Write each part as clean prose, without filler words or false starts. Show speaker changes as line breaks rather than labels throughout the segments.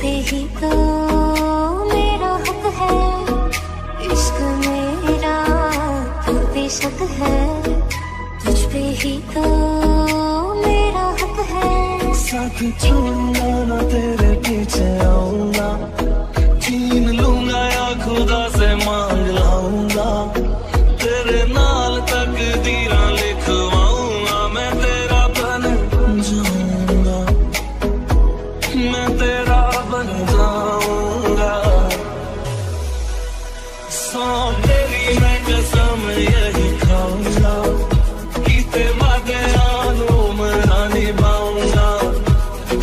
पे ही तो मेरा हक है, इश्क मेरा तुझ पे शक है, तुझ पे ही तो मेरा हक है।
साथ छोड़ूंगा ना तेरे पीछे आऊंगा, छीन लूंगा या खुदा से मांग लाऊंगा, तेरे नाल तकदीरां लिखवाऊंगा, मैं तेरा बन जाऊंगा, मैं तेरा बन जाऊंगा। सौ तेरी मैं कसम यही खाऊंगा, कीते वादे आलू मना निभाऊंगा,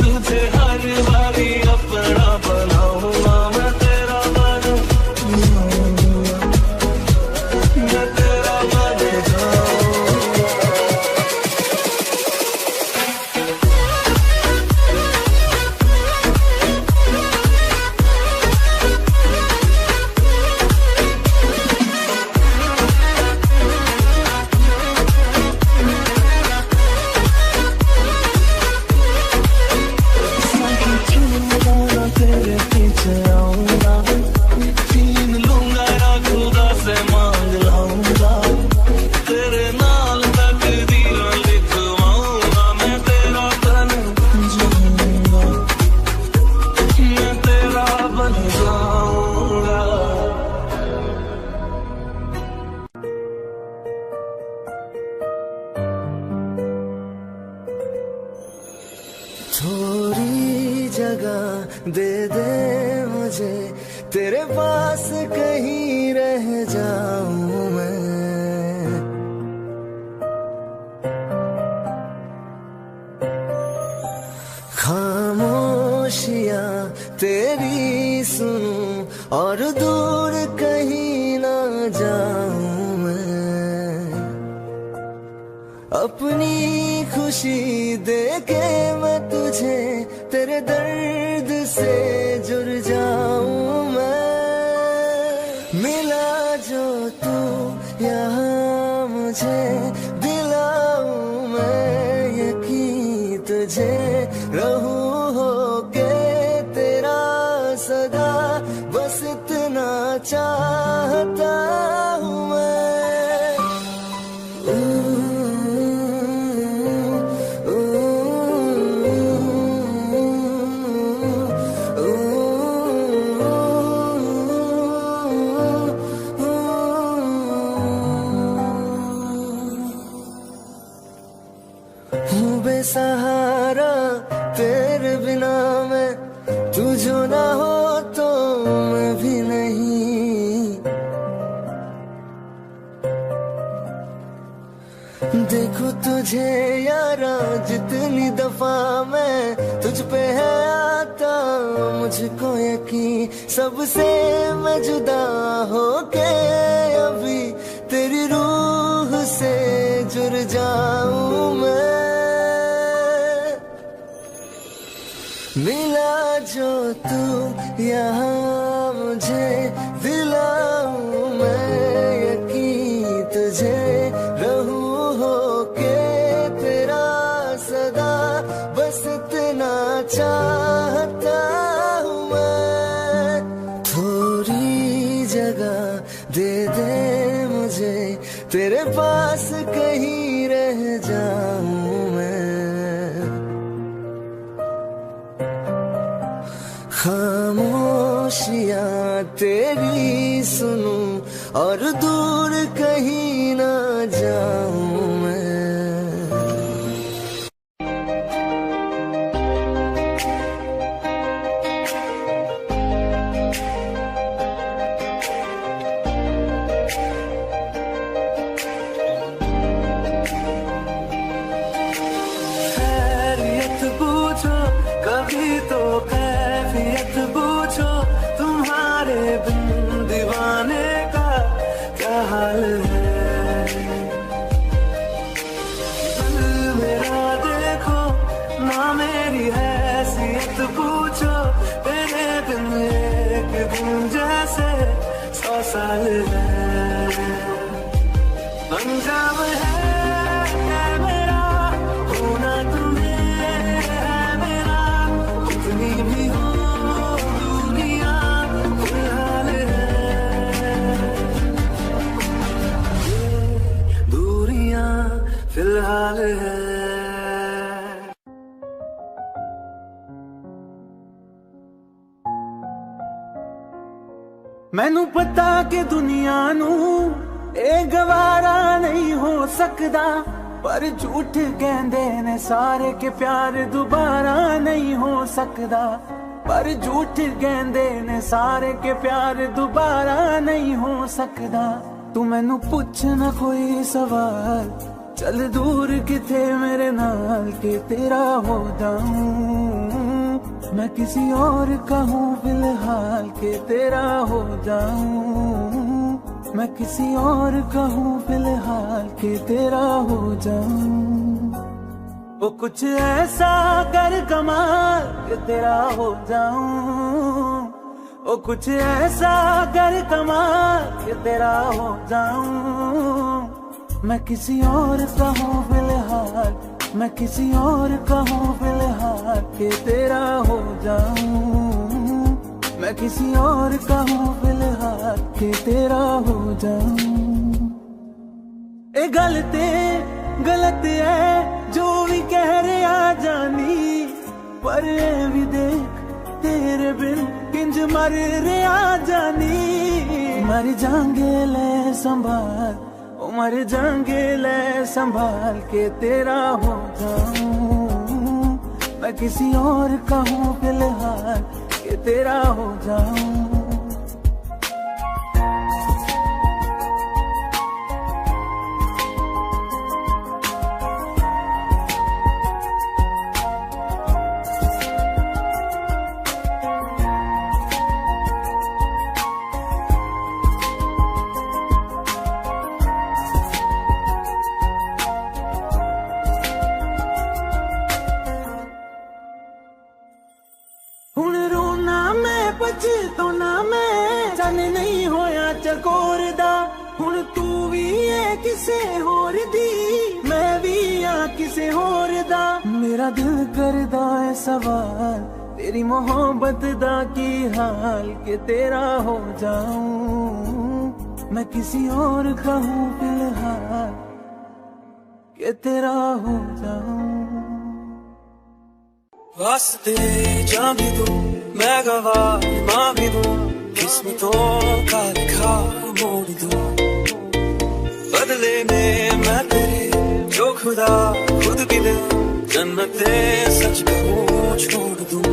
तुझे हर बारी अपना बनाऊंगा, मैं तेरा बन जाऊंगा, मैं तेरा बन जाऊंगा। तेरे पीछे आऊंगा, छीन लूंगा या खुदा से मांग लाऊंगा, तेरे नाल तकदीरां लिखवाऊंगा, मैं तेरा बन जाऊंगा, मैं तेरा बन जाऊंगा। थोड़ी जगह दे दे मुझे, तेरे पास कहीं रह जाऊं मैं। खामोशियां तेरी सुनूं और दूर कहीं ना जाऊं मैं, अपनी खुशी दे के मैं तुझे तेरे दर्द से जुड़ जाऊं मैं। मिला जो तू यहाँ मुझे, दिलाऊं मैं यकीन तुझे, रहूं होके तेरा सदा, बस इतना चाहता हूँ मैं। बेसहारा तेरे बिना मैं, तू जो ना हो तो मैं भी नहीं। देखो तुझे यारा जितनी दफा मैं तुझ पे है आता, मुझको यकीन सबसे मैं जुदा होके अभी तेरी रूह से जुड़ जाऊं मैं। मिला जो तू यहाँ मुझे, दिलाऊं मैं यकीन तुझे, रहूं होके तेरा सदा, बस इतना चाहता हूँ मैं। थोड़ी जगह दे दे मुझे, तेरे पास कहीं रह जाऊं मैं। खामोशियां तेरी सुनूं और दूर कहीं ना जाऊं मैं। खैरियत पूछो कभी तो कैफियत पूछो, तुम्हारे बिन दीवाने का क्या हाल है। दिल मेरा देखो ना मेरी हैसियत पूछो, तेरे बिन एक दिन जैसे 100 साल है। अंजाम है मेरा होना तुम्हें है मेरा, कितनी भी हो मैनू पता कि दुनिया नू ए गवारा नहीं हो सकदा, पर झूठ कहंदे ने सारे के प्यार दोबारा नहीं हो सकदा। पर झूठ कहंदे ने सारे के प्यार दोबारा नहीं हो सकदा। तू मैनू पुछ ना कोई सवाल, चल दूर किथे मेरे नाल के तेरा हो जाऊं। मैं किसी और का हूँ फिलहाल के तेरा हो जाऊं। मैं किसी और का हूँ फिलहाल के तेरा हो जाऊं। वो कुछ ऐसा कर कमाल के तेरा हो जाऊं। वो कुछ ऐसा कर कमाल के तेरा हो जाऊं। मैं किसी और का हूँ फिलहाल, मैं किसी और का हूँ फिलहाल के तेरा हो जाऊं। मैं किसी और का हूँ फिलहाल के तेरा हो जाऊं। ए गलत है जो भी कह रहे आ जानी, पर ए भी देख तेरे बिन किंज मर रहे आ जानी। मर जाएंगे ले संभाल, मर जाएंगे ले संभाल के तेरा हो जाऊं। मैं किसी और का हूँ फिलहाल के तेरा हो जाऊं। पछताना मैं जाने नहीं होया चकोर दा। हुण तू भी है किसे होर दी, मैं भी आ किसे होर दा। मेरा दिल करदा है सवाल, तेरी मोहब्बत दा की हाल के तेरा हो जाऊं। मैं किसी और का हूँ फिलहाल के तेरा हो जाऊं।
वास्ते जा भी दूं मैं गवाह माँ भी दूं, किस्मतों का लिखा मोड़ दूं। बदले में मैं तेरे जो खुदा खुद भी दे, जन्नते सच कहूँ छोड़ दूं।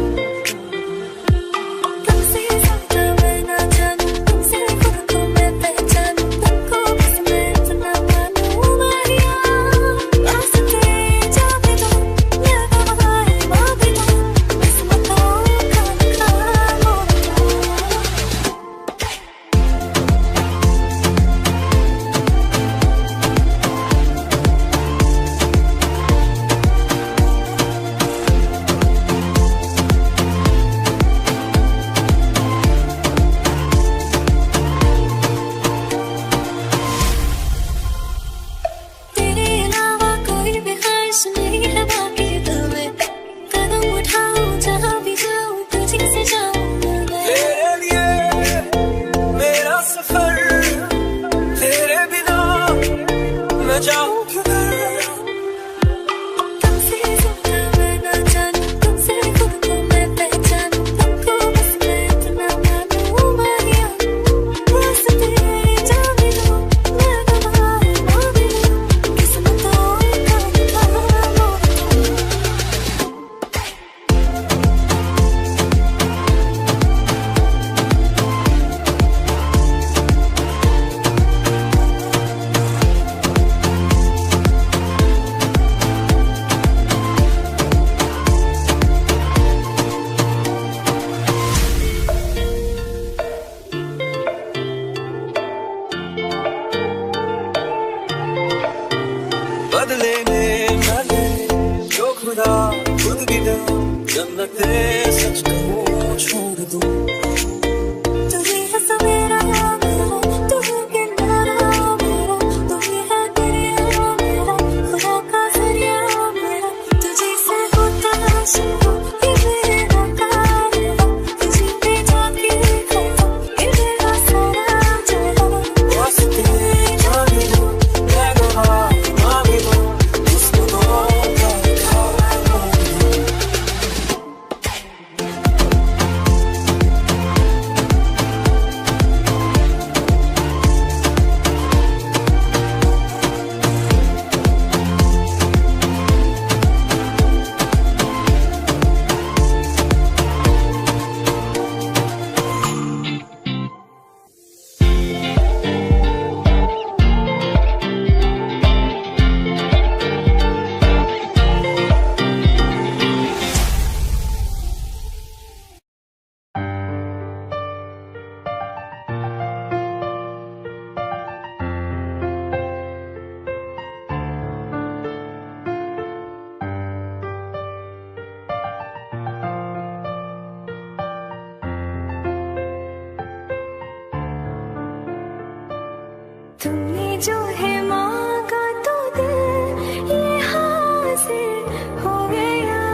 जो है मांगा तो दिल ये हाजिर हो गया।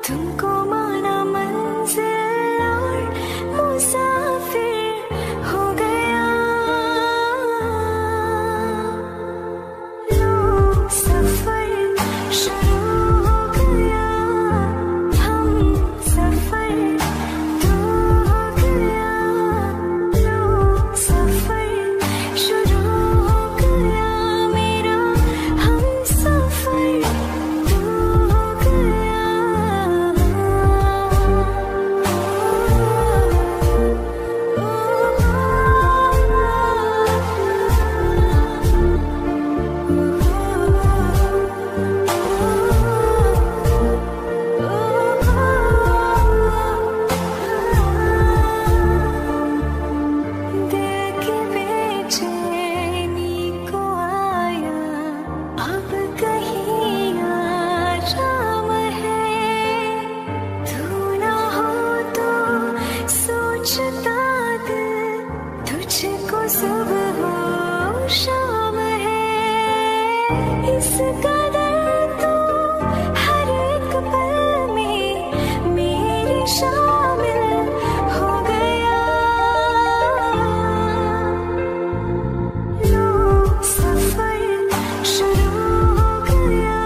तुमको माना मंजिल और मुसाफिर हो गया। लो सफर शुरू हो गया, हम सफर तो हो गया। लो सफर शुरू हो गया मेरा, हम सफर तो हो गया। दिल की बेचैनी को आया अब कहीं आराम है। तू ना हो तो सोचता दिल तुझको सुबह हो शाम है। इस कदर तो हर एक पल में मेरी शामिल हो गया। लो सफर शुरू हो गया,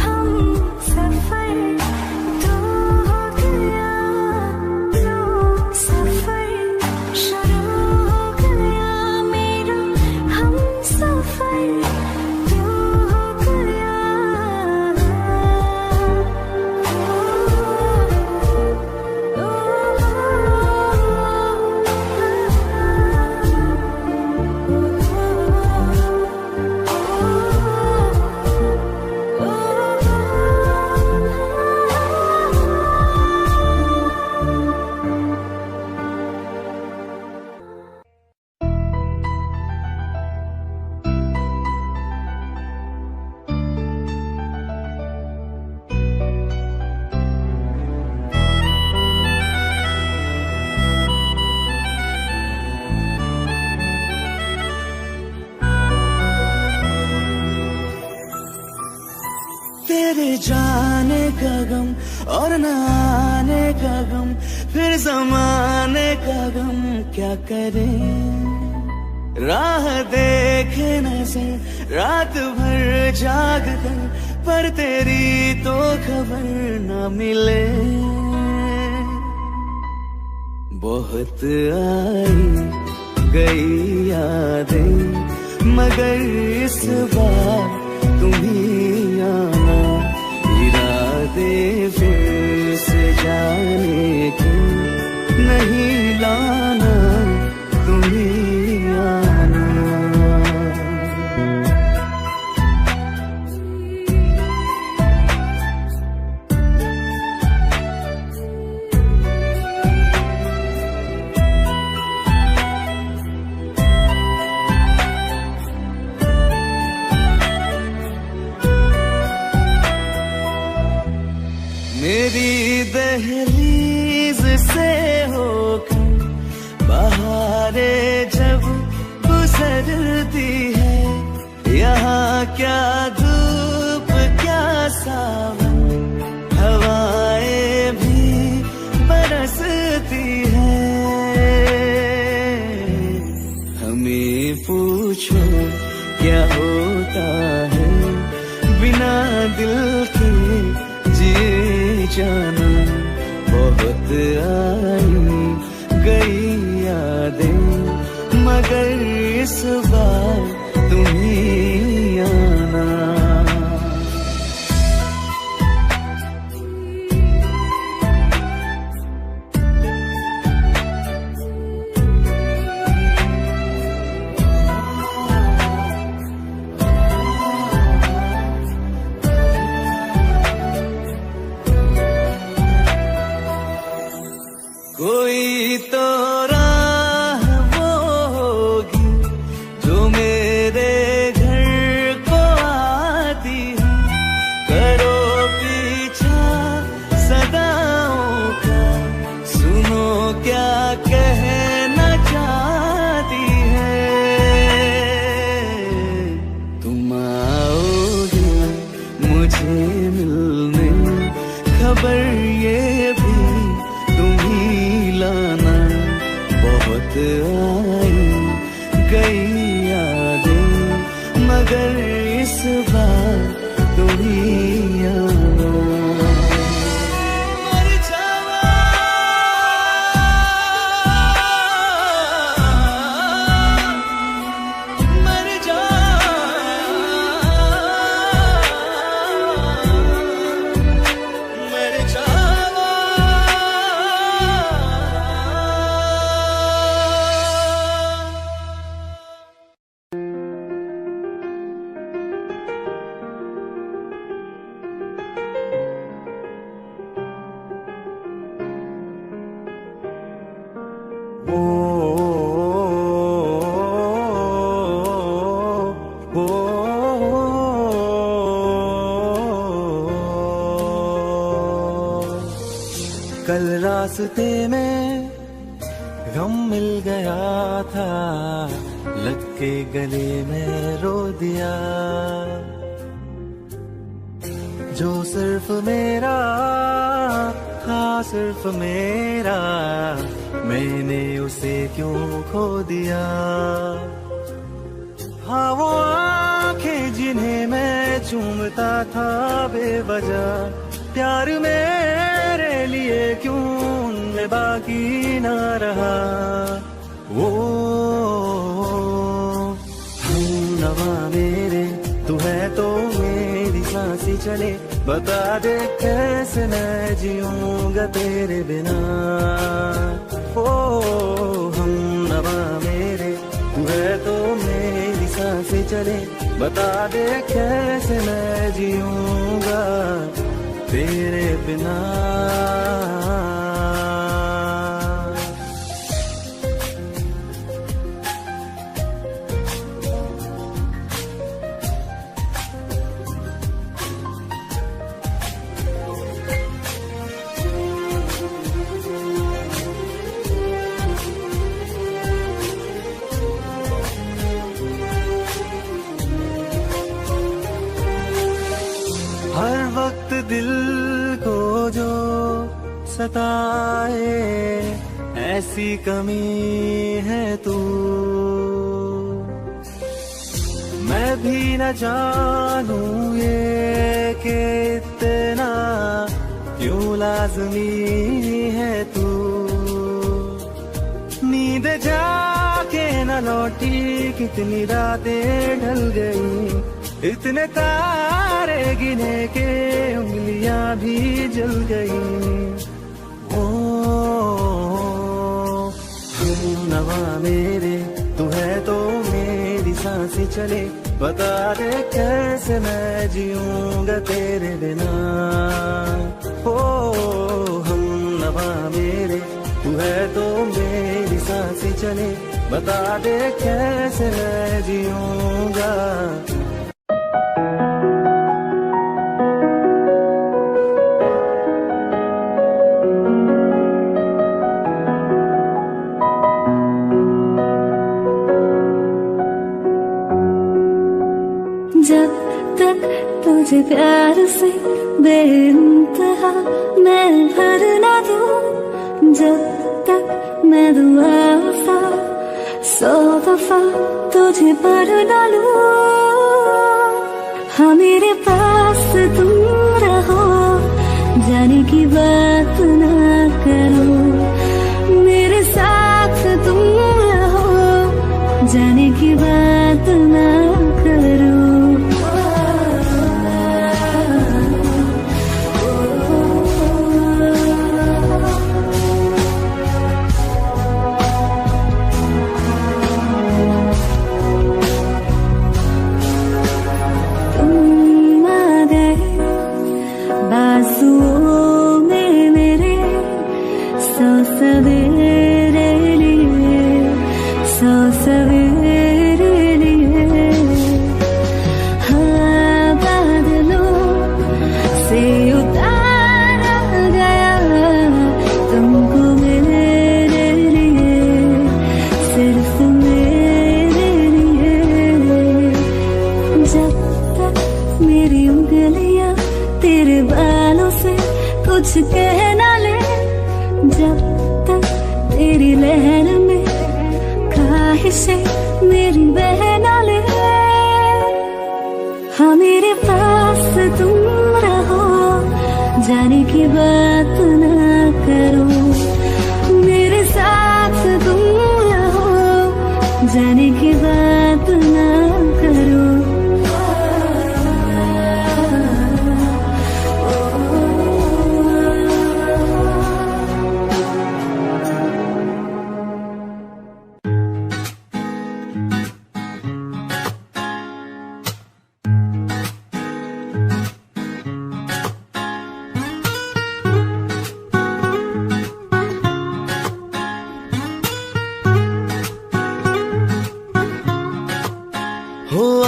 हम सफर तो हो गया। लो सफर शुरू हो गया मेरा, हम सफर तो हो गया।
तेरे जाने का गम और न आने का गम, फिर जमाने का गम क्या करे। राह देखे नजर रात भर जाग कर, पर तेरी तो खबर न मिले। बहुत आई गई यादें मगर इस बार तुम ही आना। इरादे फिर से जाने के नहीं लाना, तुम ही आना। मेरी दहलीज से होकर बहारें जब गुजरती है, यहाँ क्या धूप क्या सावन, हवाएं भी बरसती है। हमें पूछो क्या होता है बिना दिल के जिए जाना। बहुत आई गई यादें मगर इस बार तुम ही आना। कोई तो राह वो होगी जो मेरे खबर ये भी तुम ही लाना, बहुत आई गई यादें मगर इस बार तुम ही आना। कल रास्ते में गम मिल गया था, लग के गले में रो दिया। जो सिर्फ मेरा था, सिर्फ मेरा, मैंने उसे क्यों खो दिया। हाँ वो आंखें जिन्हें मैं चूमता था बेवजह, प्यार मेरे लिए क्यों उनमें बाकी ना रहा। वो नवा मेरे तू है तो मेरी सांसी चले, बता दे कैसे मैं जीऊंगा तेरे बिना। ओ हम नवा मेरे तू है तो मेरी सांसी चले, बता दे कैसे मैं जीऊंगा तेरे बिना। हर वक्त दिल को जो सताए, ऐसी कमी है तू। मैं भी न जानूं ये कि इतना क्यों लाज़मी है तू। नींद जाके न लौटी, कितनी रातें ढल गई, इतने तारे गिने के उंगलियां भी जल गई। ओ हम नवा मेरे तू है तो मेरी सांसें चले, बता दे कैसे मैं जीऊंगा तेरे बिना। ओ हम नवा मेरे तू है तो मेरी सांसें चले, बता दे कैसे मैं जीऊंगा।
जब तक तुझे प्यार से बेइंतहा मैं भर ना दूं, जब तक मैं दुआ वफा 100 दफा तुझे पर डालूं। हाँ मेरे पास तुम रहो, जाने की बात ना करो, मेरे साथ तुम रहो, जाने की बात ना करो। तुम आ गए कह ना ले, जब तक तेरी लहर में ख्वाहिशें मेरी बह ना ले। हाँ मेरे पास तुम रहो, जाने की बात ना करो, मेरे साथ तुम रहो, जाने की बात ना करो।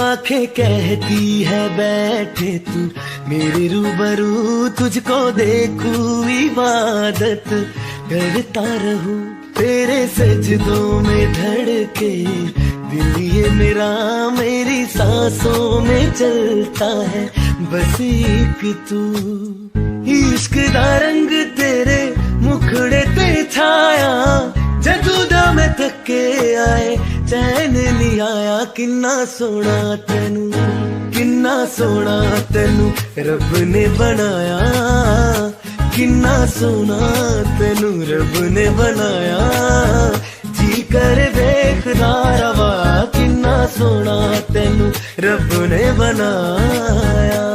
आंखें कहती है बैठे तू मेरे रूबरू, तुझको देखूं इबादत करता रहूं, तेरे सजदों में धड़के दिल ये मेरा, मेरी सांसों में चलता है बस एक तू। इश्क दा रंग तेरे मुखड़े ते छाया, जदों दा मैं थके आए चैन नहीं आया। किन्ना सोना तेनू, किन्ना सोना तेनू रब ने बनाया, किन्ना सोना तेनू रब ने बनाया। जी कर देखदा रवा, किन्ना सोना तेनू रब ने बनाया।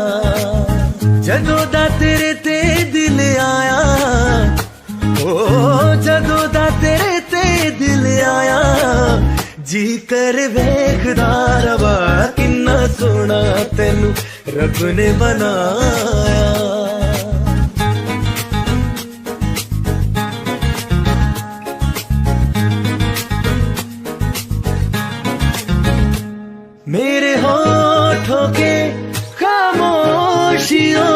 जदों दा तेरे ते दिल आया, ओ जदों दा तेरे ते दिल आया, जी कर वेखदा रवा, किन्ना सोना तेनू रब ने बनाया। मेरे होठों के खामोशियों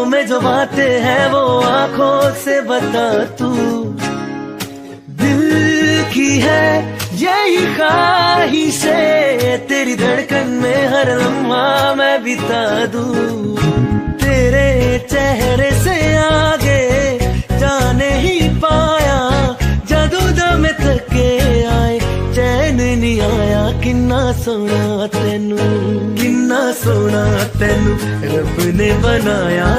में जो बातें हैं वो आंखों से बता तू, दिल की है यही ख्वाहिश है, तेरी धड़कन में हर लम्हा मैं बिता दूं। तेरे चेहरे से आगे जाने ही पाया, जदों दा मैं थके आए चैन नहीं आया। किन्ना सोना तेनू, किन्ना सोना तेनू रब ने बनाया,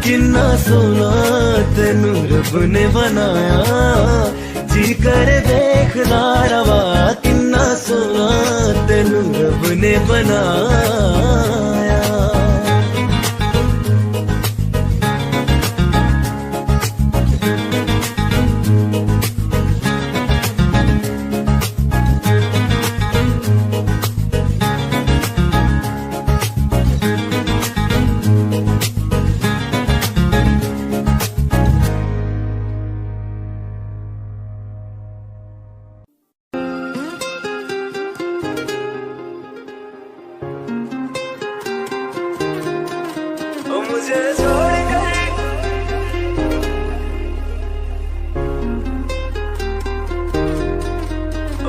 किन्ना सोना तेनू रब ने बनाया। जी कर देखदा रवा, किन्ना सोना तेनू रब ने बनाया।
मुझे छोड़कर,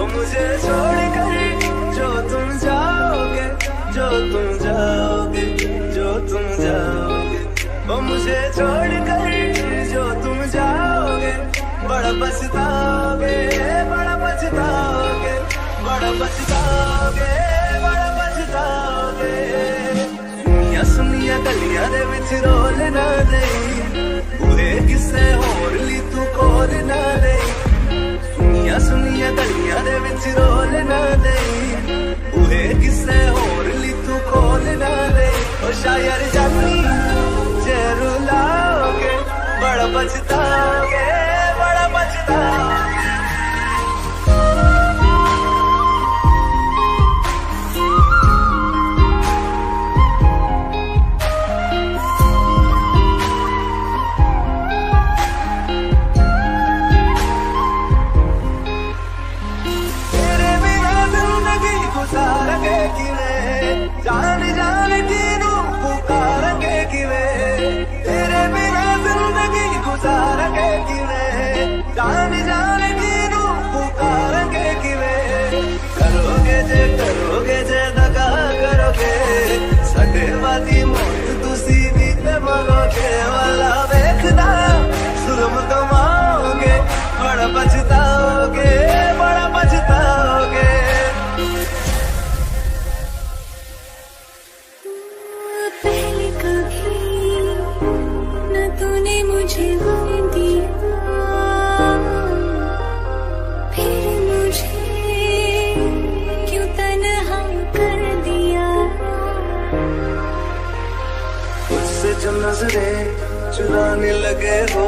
मुझे छोड़कर जो तुम जाओगे, जो तुम जाओगे, जो तुम जाओगे, वो मुझे छोड़कर जो तुम जाओगे, बड़ा पछताओगे, बड़ा पछताओगे, बड़ा पछताओगे, बड़ा पछताओगे। सुनिया सुनिया गलियां दे विच रोल ना दे, पूरे किसे होर ली तू कोल ना दे। सुनिया सुनिया गलियां दे विच रोल ना दे, पूरे किसे होर ली तू कोल ना दे। ओ शायर जानी जे रुलाओगे, बड़ा पछताओगे, बड़ा पछताओगे। जान जान किनू पुकारेंगे किवें, तेरे बिना जिंदगी गुजारेंगे किवें।
तुझे दिया, फिर मुझे क्यों तन्हा कर दिया।
मुझसे जो नजरें चुराने लगे हो,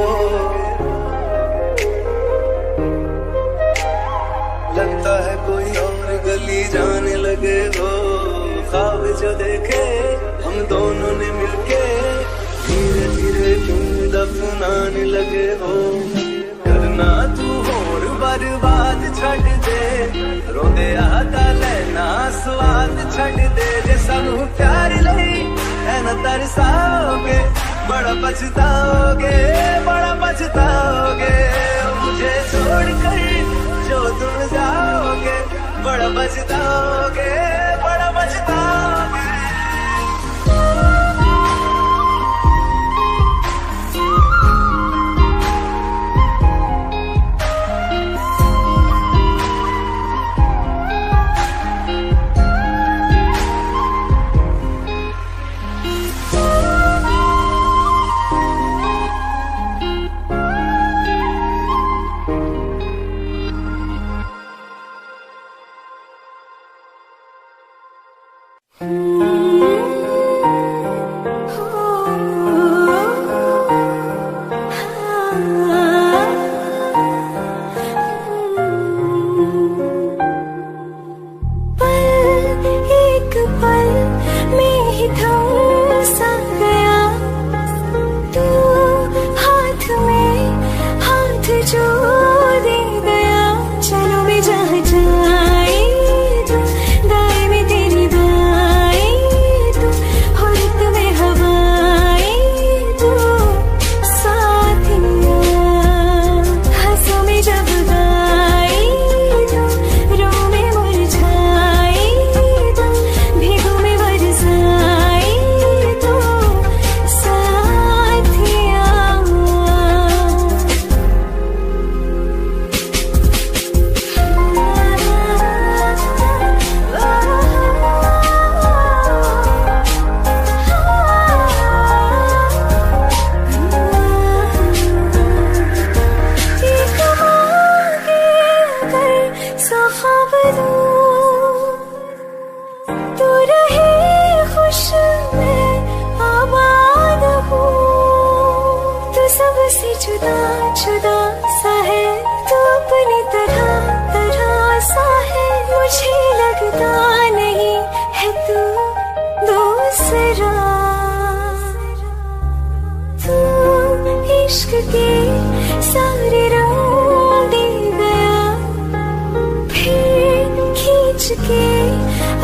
लगता है कोई और गली जाने लगे हो। ख्वाब जो देखे हम दोनों ने मिलके, धीरे धीरे क्यों दफनाने लगे हो। करना तू होर बर्बाद छड़ दे, रोंदे आता लेना स्वाद छड़ दे। जे सानू प्यार लई है ना तरसाओगे, बड़ा पछताओगे, बड़ा पछताओगे। मुझे छोड़ कर जो तुम जाओगे, बड़ा पछताओगे, बड़ा पछताओगे।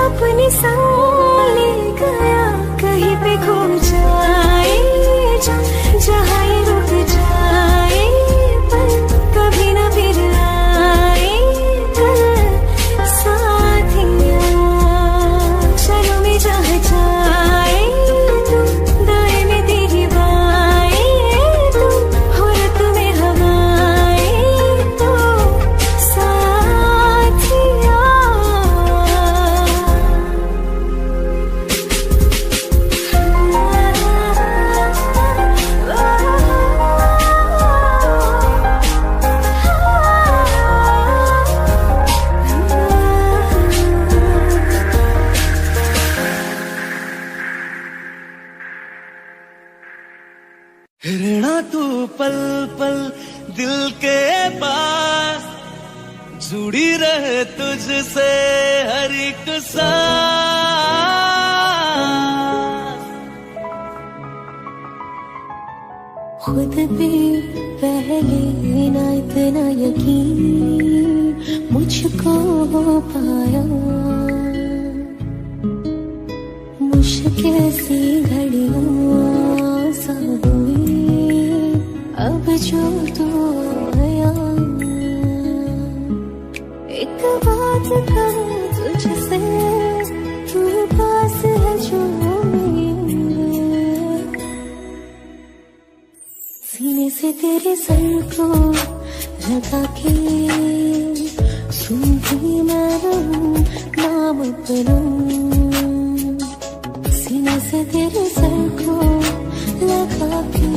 अपने संग ले गया, कहीं पे खो जाए जहाँ ये रुक जाए, पर कभी न फिर आए साथिया। चलो मैं जहाँ जाए तू, दाएं में तेरी बाएं तू, हो रत में हवाएं तू साथिया।
रहना तू पल पल दिल के पास, जुड़ी रहे तुझसे हर एक सांस।
खुद पे पहले ना इतना यकीन मुझको हो पाया, मुश्किल सी घड़ियों सा हुई अब जो तू आया। एक बात कहूँ तुझसे, तू पास है जो मेरे, सीने से तेरे सर को लगा के सुनती मैं नाम अपना। सीने से तेरे सर को लगा के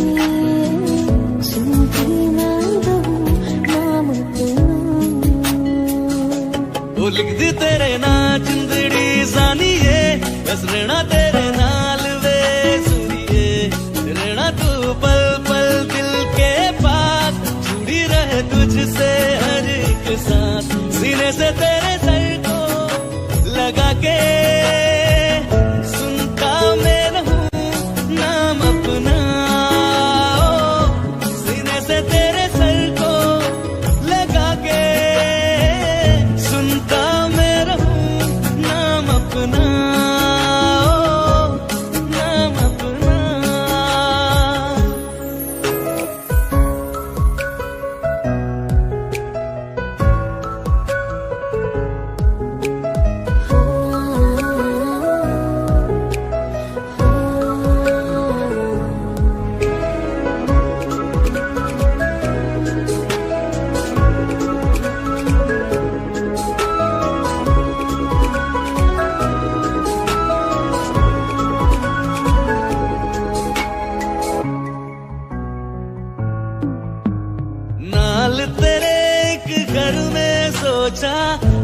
हाल तेरे एक घर में सोचा,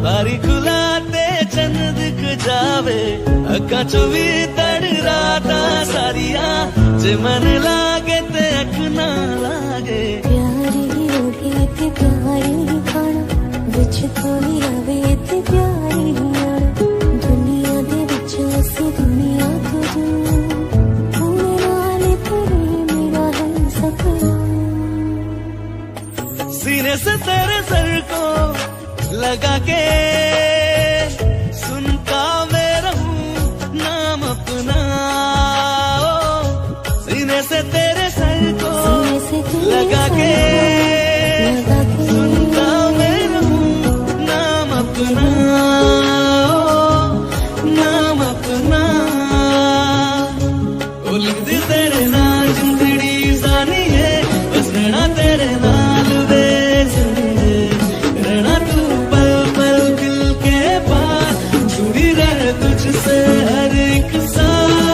बारी खुलाते चंद दिख जावे, अक्का चो भी तड़ राता सारिया, जे मन लागे ते अख ना लागे।
प्यारी होगी ते प्यारी खाना, विच कोई आवे ते प्यारी आना, दुनिया दे विच असी दुनिया तो दूर, मेरा तेरे मेरा है सपना।
सीने से तेरे सर को लगा के सुनता मैं रहूं नाम अपना, सीने से तेरे सर को लगा के सुनता मैं रहूं नाम अपना, नाम अपना। ओ लिख दी तेरे नाल जिंदड़ी जानी है, बस रहना तेरे नाल वे रहना, तू पल पल दिल के पास, जुड़ी रहे तुझसे हर एक सांस।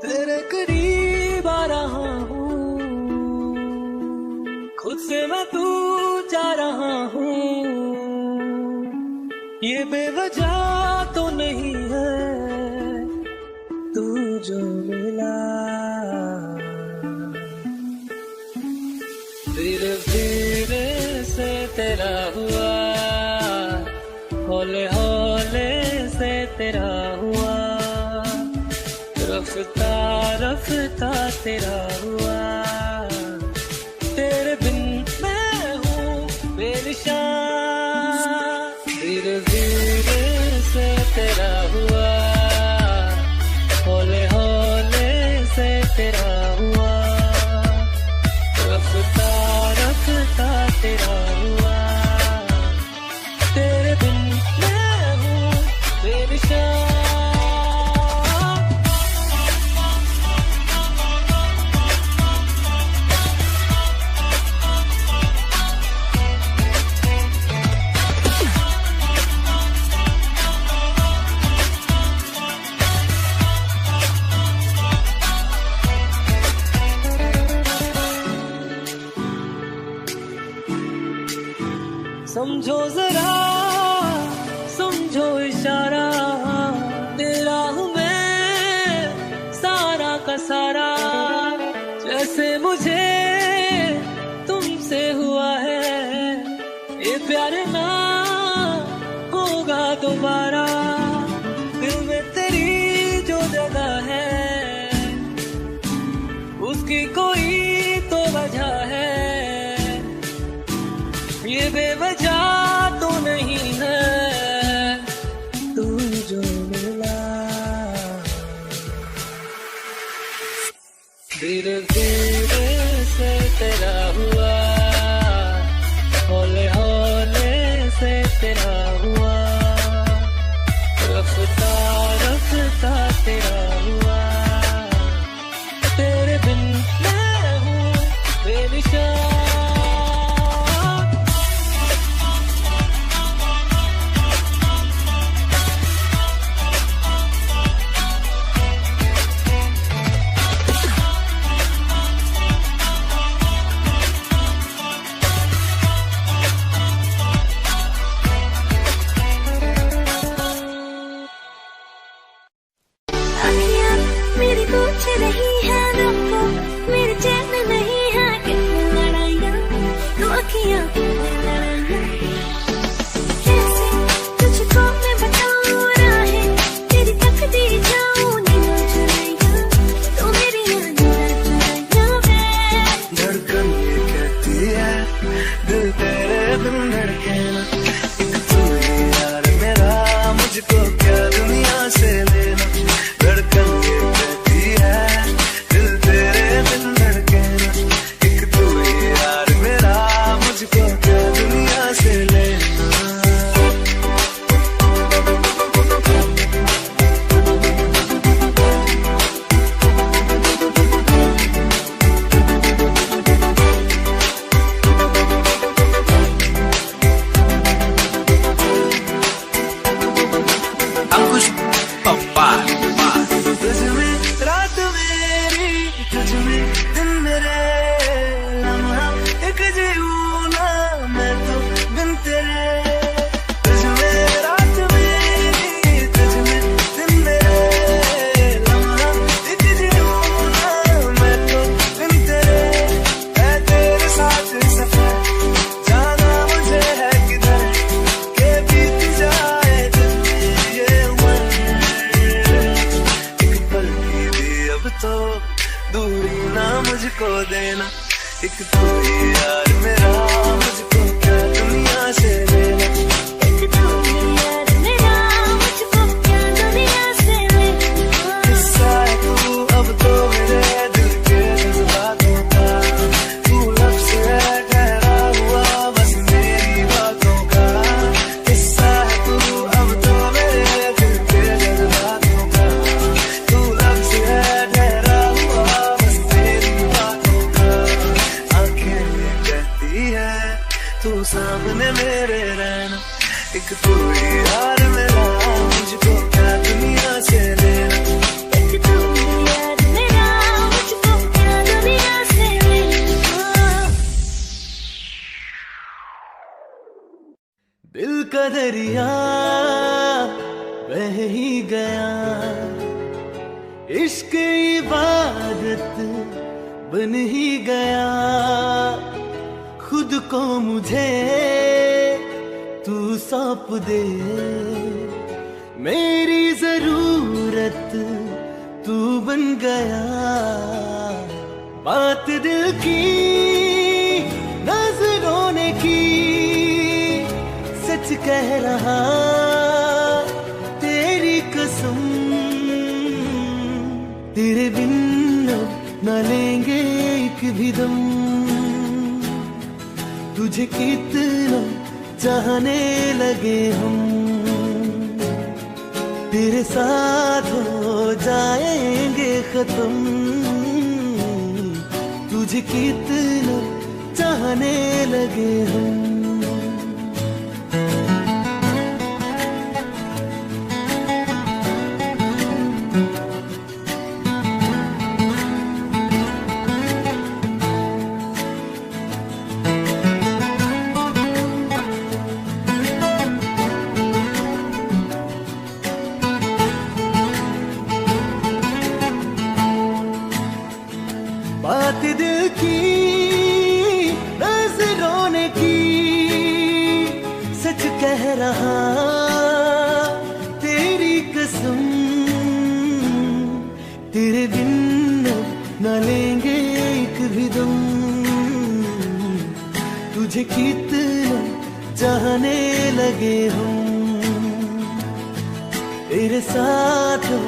तेरे करीब आ रहा हूँ, खुद से मैं तू जा रहा हूँ, ये बेवजह तो नहीं है तू जो मिला, धीरे धीरे से तेरा हुआ, हौले हौले से तेरा हुआ, रफ्ता रफ्ता तेरा हुआ, तेरे बिन मैं हूँ बेनिशान, धीरे धीरे से तेरा हुआ, हौले हौले से तेरा हुआ, रफ्ता रफ्ता तेरा हुआ, तेरे बिन मैं हूँ बेनिशान। समझो जरा समझो इशारा, तेरा हूँ मैं सारा का सारा, जैसे मुझे तुमसे हुआ है, ये प्यार ना होगा दोबारा, दिल में तेरी जो जगह है, उसकी कोई तो वजह है, ये बेवजह तो नहीं है तू जो मिला, धीरे धीरे से तेरा हुआ, हौले हौले से तेरा हुआ, रफ्ता रफ्ता तेरा हुआ, तेरे बिन मैं हूँ बेनिशान।
अंकुश पप्पा।
तुझ में रात मेरी, तुझ में दिन मेरे, लम्हा एक जीऊं ना मैं तो बिन तेरे। तुझ में रात मेरी, तुझ में दिन मेरे, लम्हा एक जीऊं ना मैं तो बिन तेरे। है तेरे साथ सफर, जाना मुझे है किधर, के बीत जाए दिन ये उम्र। एक पल की भी अब तो दूरी ना मुझको देना, एक तू ही यार मेरा, मुझको क्या दुनिया से लेना।
एक तू ही यार मेरा, मुझको क्या दुनिया से लेना।
हिस्सा है तू अब तो मेरे दिल के जज्बातों का, तू लफ्ज़ है ठहरा हुआ बस मेरी बातों का। हिस्सा है तू अब तो मेरे दिल के जज्बातों का, तू लफ्ज़ है ठहरा हुआ बस मेरी बातों का। आंखें ये कहती है तू सामने मेरे रहना, एक तू ही यार मेरा, मुझको क्या दुनिया से लेना।
एक तू ही यार मेरा, मुझको क्या दुनिया से लेना।
दिल का दरिया बह ही गया, इश्क इबादत बन ही गया। खुद को मुझे तू सौंप दे, मेरी जरूरत तू बन गया। बात दिल की नजरों ने की, सच कह रहा तेरी कसम। तेरे बिन अब न लेंगे एक भी दम, तुझे कितना चाहने लगे हम। तेरे साथ हो जाएंगे खत्म, तुझे कितना चाहने लगे हम। बात दिल की नजरों ने की, सच कह रहा तेरी कसम। तेरे बिन न लेंगे एक भी दम, तुझे कितना चाहने लगे हम। तेरे साथ हो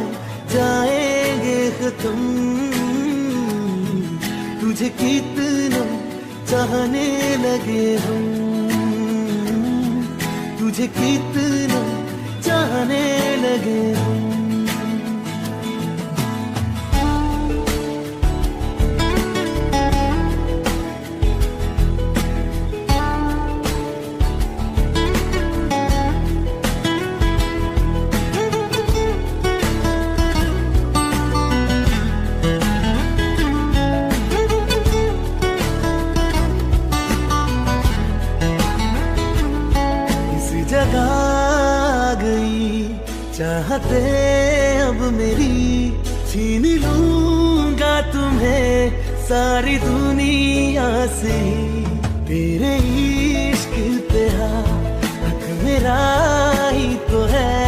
जाएंगे खत्म, तुझे कितना चाहने लगे हम। तुझे कितना चाहने लगे हम। चाहते अब मेरी छीन लूंगा तुम्हें सारी दुनिया से। तेरे इश्क पे हक मेरा ही तो है,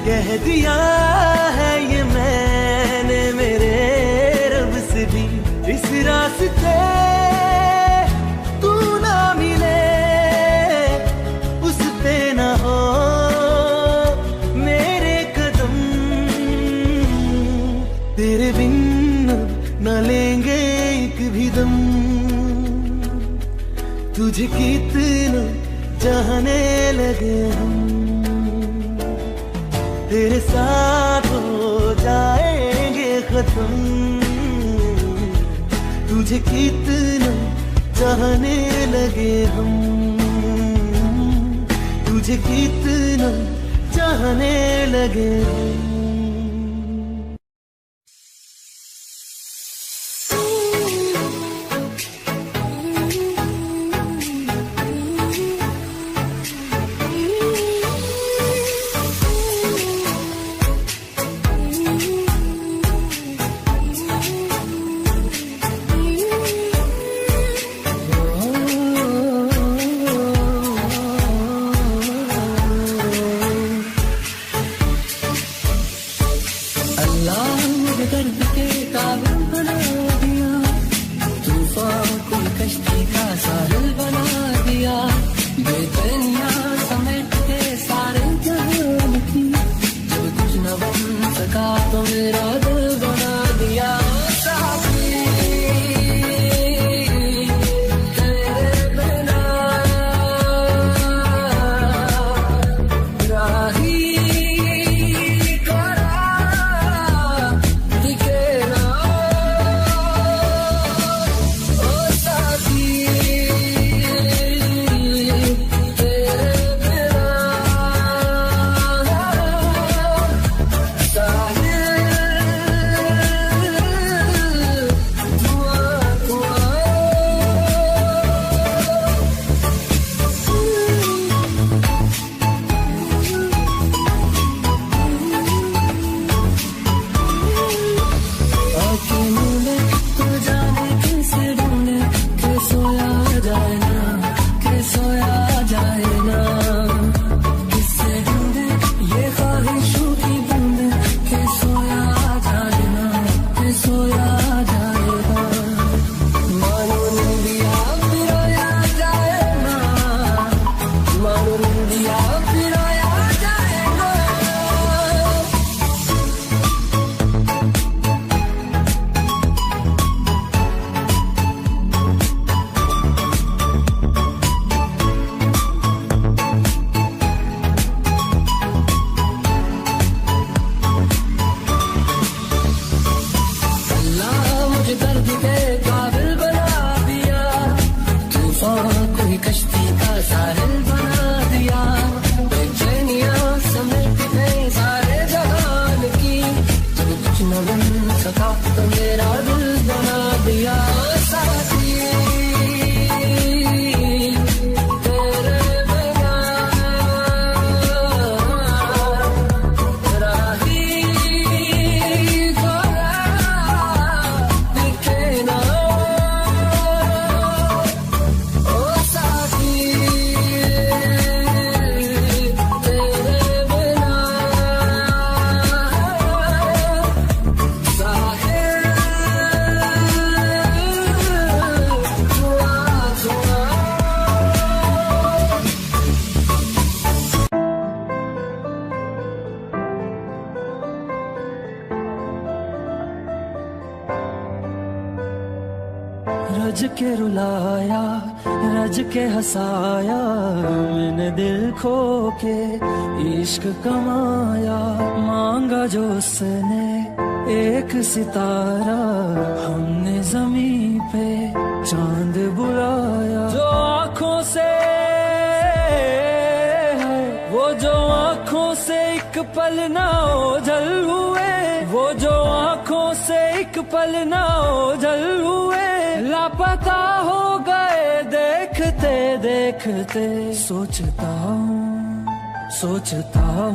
कह दिया है ये मैंने मेरे रब से भी। इस रास्ते तू ना मिले, उस पे ना हो तेरे बिन न लेंगे एक भी दम, तुझे कितना चाहने लगे हम। तेरे साथ हो जाएंगे खत्म, तुझे कितना चाहने लगे हम। तुझे कितना चाहने लगे। रज के रुलाया, रज के हंसाया, मैंने दिल खो के इश्क कमाया। मांगा जो उसने एक सितारा, हमने जमीन पे चांद बुलाया। जो आँखों से वो जो आँखों से एक पल ना ओझल हुए, वो जो आँखों से एक पल ना ओझल हुए, लापता हो गए देखते देखते। सोचता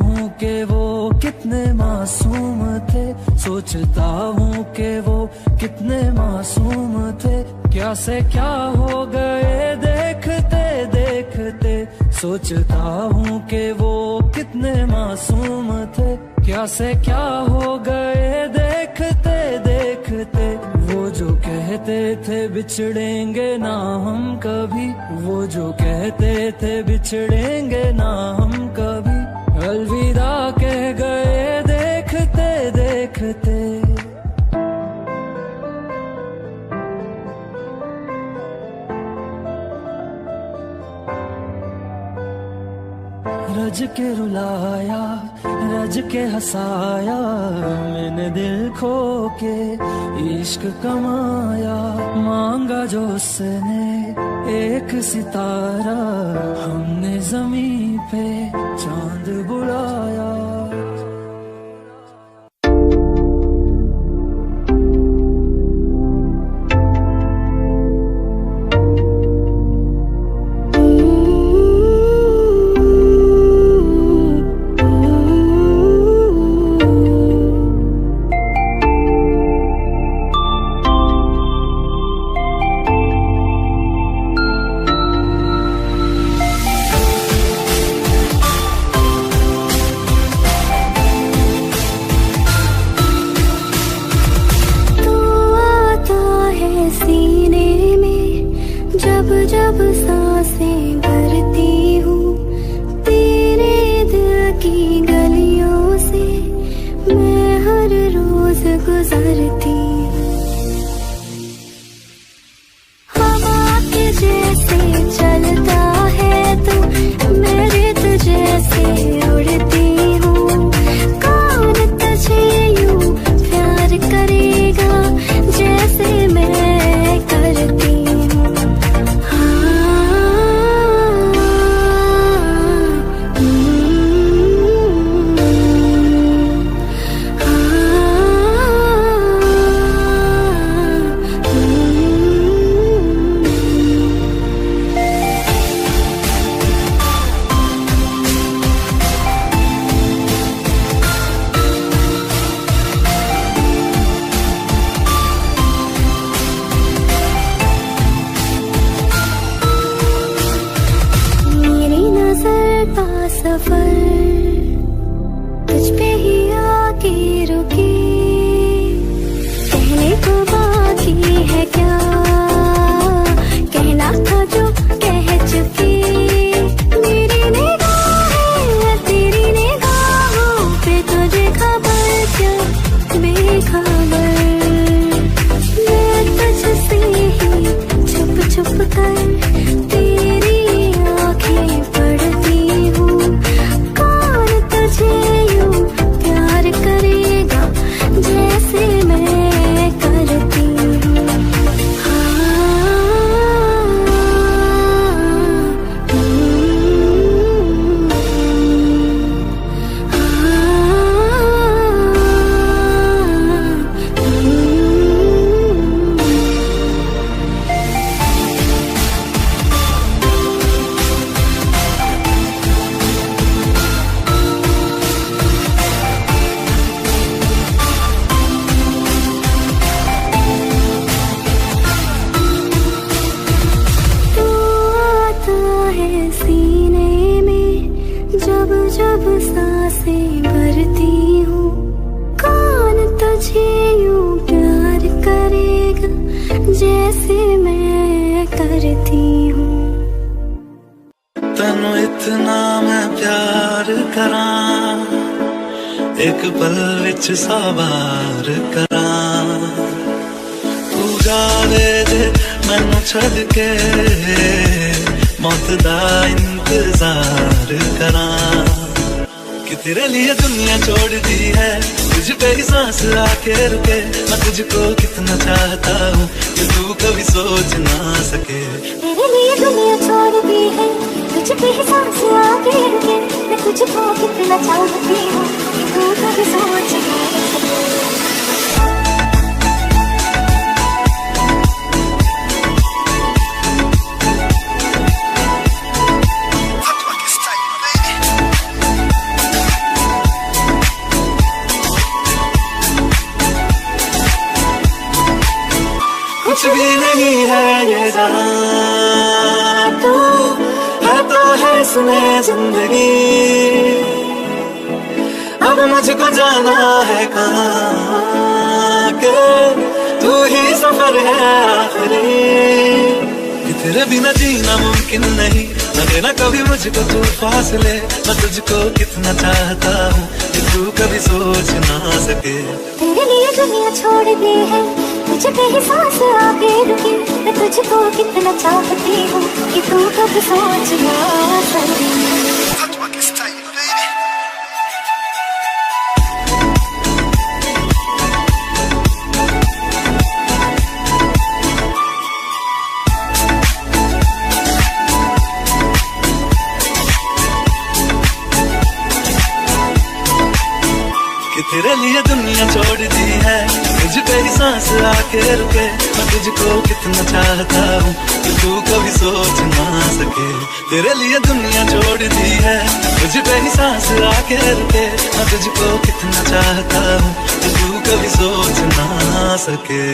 हूँ कि वो कितने मासूम थे, सोचता हूँ कि वो कितने मासूम थे। क्या से क्या हो गए देखते देखते। सोचता हूँ कि वो कितने मासूम थे, क्या से क्या हो गए देखते देखते। वो जो कहते थे बिछड़ेंगे ना हम कभी, वो जो कहते थे बिछड़ेंगे ना हम कभी, अलविदा कह गए देखते देखते। रज के रुलाया, रज के हंसाया, मैंने दिल खो के इश्क कमाया। मांगा जो उसने एक सितारा, हमने जमीन पे चांद बुलाया।
क्या कहना था जो कह चुकी। मेरी निगाहें तेरी निगाहों पे तुझे खबर क्या बेखबर। मैं तुझसे ही छुप छुप कर तेरी आंखें पढ़ती हूँ। कौन तुझे यूं प्यार करेगा जैसे मैं करती हूँ। सीने में जब जब सांसें भरती हूँ। कौन तुझे यूं प्यार करेगा जैसे मैं करती हूँ।
तनु इतना मैं प्यार करा, एक पल विच सवार करा। तू जावे जे मैनू छड़ के मौत दा इंतजार करा। कि तेरे लिए दुनिया छोड़ दी है, तुझ पे ही सांस आके रुके। मैं तुझको कितना चाहता हूँ कि तू कभी सोच ना सके।
तेरे लिए दुनिया छोड़ दी है, तुझ पे ही सांस आके रुके। मैं तुझको कितना चाहती हूँ कि तू कभी सोच ना सके।
कुछ भी नहीं है ये जहां, तू है तो है इसमें जिंदगी। अब मुझको जाना है कहाँ के तू ही सफर है आखिरी। कि तेरे बिना जीना मुमकिन नहीं, न देना कभी मुझको तू फासले। मैं तुझको कितना चाहता हूँ कि तू कभी सोच ना सके।
तेरे लिए दुनिया छोड़ दी है, तुझ पे ही सांस आके रुकी। मैं तुझको कितना चाहती हूँ कि तू कभी सोच ना सके।
कि तेरे लिए दुनिया छोड़ दी है, तुझ पे ही सांस आके रुके। मैं तुझको कितना चाहता हूँ कि तू कभी सोच ना सके। तेरे लिए दुनिया छोड़ दी है, तुझ पे ही सांस आके रुके। मैं तुझको कितना चाहता हूँ कि तू कभी सोच ना सके।